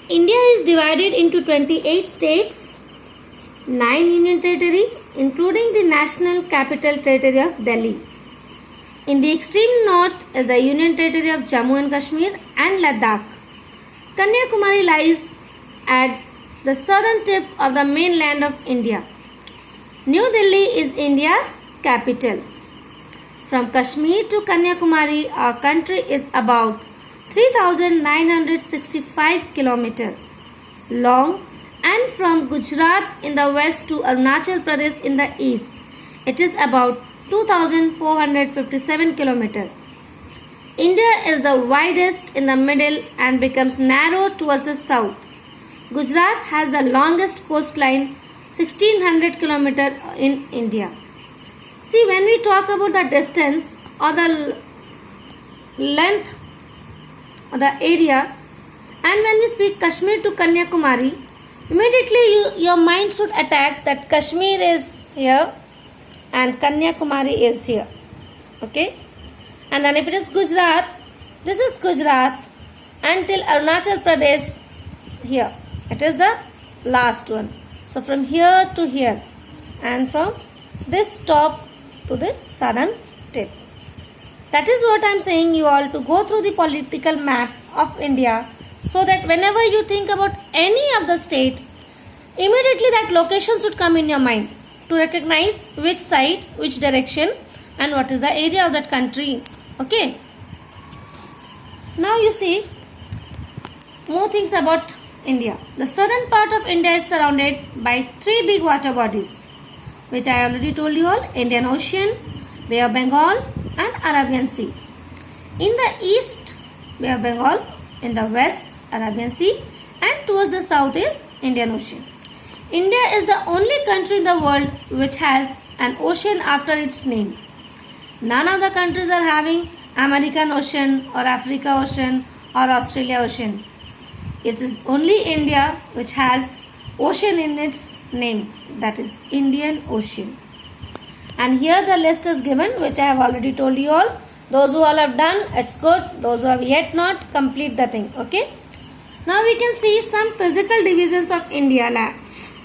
India is divided into 28 states, 9 union territory, including the national capital territory of Delhi. In the extreme north is the union territory of Jammu and Kashmir and Ladakh. Kanyakumari lies at the southern tip of the mainland of India. New Delhi is India's capital. From Kashmir to Kanyakumari, our country is about 3,965 km long, and from Gujarat in the west to Arunachal Pradesh in the east, it is about 2,457 km. India is the widest in the middle and becomes narrow towards the south. Gujarat has the longest coastline, 1,600 km in India. See, when we talk about the distance or the length or the area, and when we speak Kashmir to Kanyakumari, immediately your mind should attack that Kashmir is here and Kanyakumari is here. Okay? And then if it is Gujarat, this is Gujarat until Arunachal Pradesh here. It is the last one. So from here to here and from this top to the southern tip. That is what I am saying you all to go through the political map of India, so that whenever you think about any of the state, immediately that location should come in your mind to recognize which side, which direction and what is the area of that country. Okay. Now you see more things about India. The southern part of India is surrounded by 3 big water bodies, which I already told you all: Indian Ocean, Bay of Bengal and Arabian Sea. In the east, Bay of Bengal; in the west, Arabian Sea; and towards the south is Indian Ocean. India is the only country in the world which has an ocean after its name. None of the countries are having American Ocean or Africa Ocean or Australia Ocean. It is only India which has ocean in its name, that is Indian Ocean. And here the list is given, which I have already told you all. Those who all have done, it's good. Those who have yet not, complete the thing. Okay. Now we can see some physical divisions of India: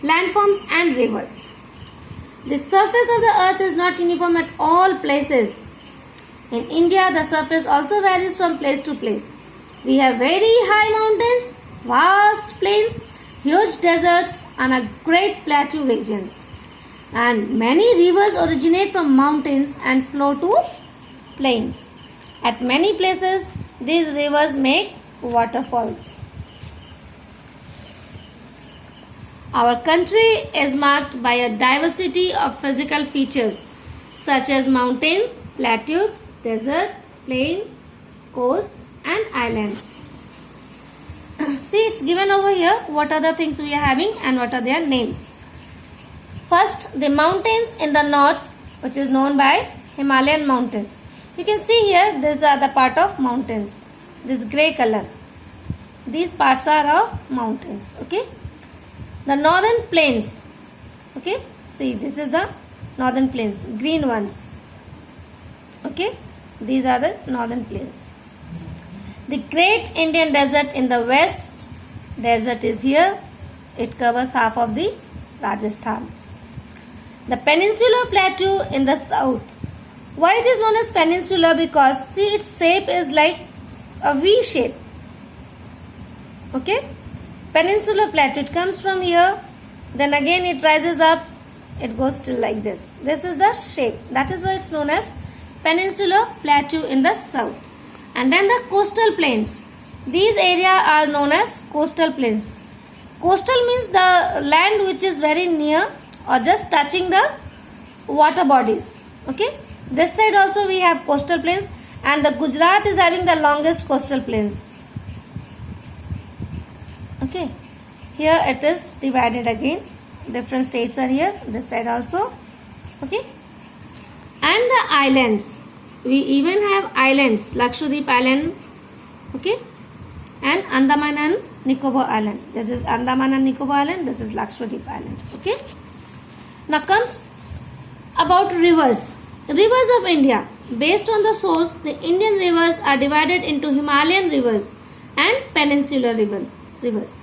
landforms and rivers. The surface of the earth is not uniform at all places. In India, the surface also varies from place to place. We have very high mountains, vast plains, huge deserts and a great plateau regions. And many rivers originate from mountains and flow to plains. At many places, these rivers make waterfalls. Our country is marked by a diversity of physical features such as mountains, plateaus, desert, plain, coast and islands. See, it's given over here what are the things we are having and what are their names. First, the mountains in the north, which is known by Himalayan mountains. You can see here, these are the part of mountains. This grey color. These parts are of mountains. Okay. The northern plains. Okay. See, this is the northern plains. Green ones. Okay. These are the northern plains. The great Indian desert in the west. Desert is here. It covers half of the Rajasthan. The peninsular plateau in the south. Why it is known as peninsular? Because see, its shape is like a V shape. Okay. Peninsular plateau. It comes from here. Then again it rises up. It goes still like this. This is the shape. That is why it's known as peninsular plateau in the south. And then the coastal plains. These areas are known as coastal plains. Coastal means the land which is very near or just touching the water bodies. Okay. This side also we have coastal plains, and the Gujarat is having the longest coastal plains. Okay. Here it is divided again. Different states are here. This side also. Okay. And the islands. We even have islands. Lakshadweep Island. Okay. And Andaman and Nicobar Island. This is Andaman and Nicobar Island. This is Lakshadweep Island. Okay. Now comes about rivers. Rivers of India. Based on the source, the Indian rivers are divided into Himalayan rivers and peninsular rivers.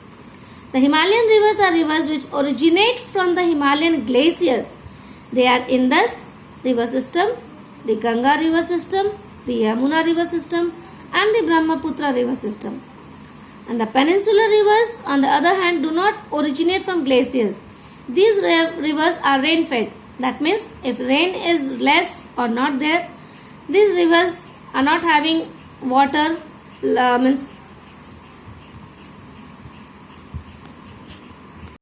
The Himalayan rivers are rivers which originate from the Himalayan glaciers. They are Indus river system, the Ganga river system, the Yamuna river system, and the Brahmaputra river system. And the peninsular rivers, on the other hand, do not originate from glaciers. These rivers are rain-fed. That means if rain is less or not there, these rivers are not having water, means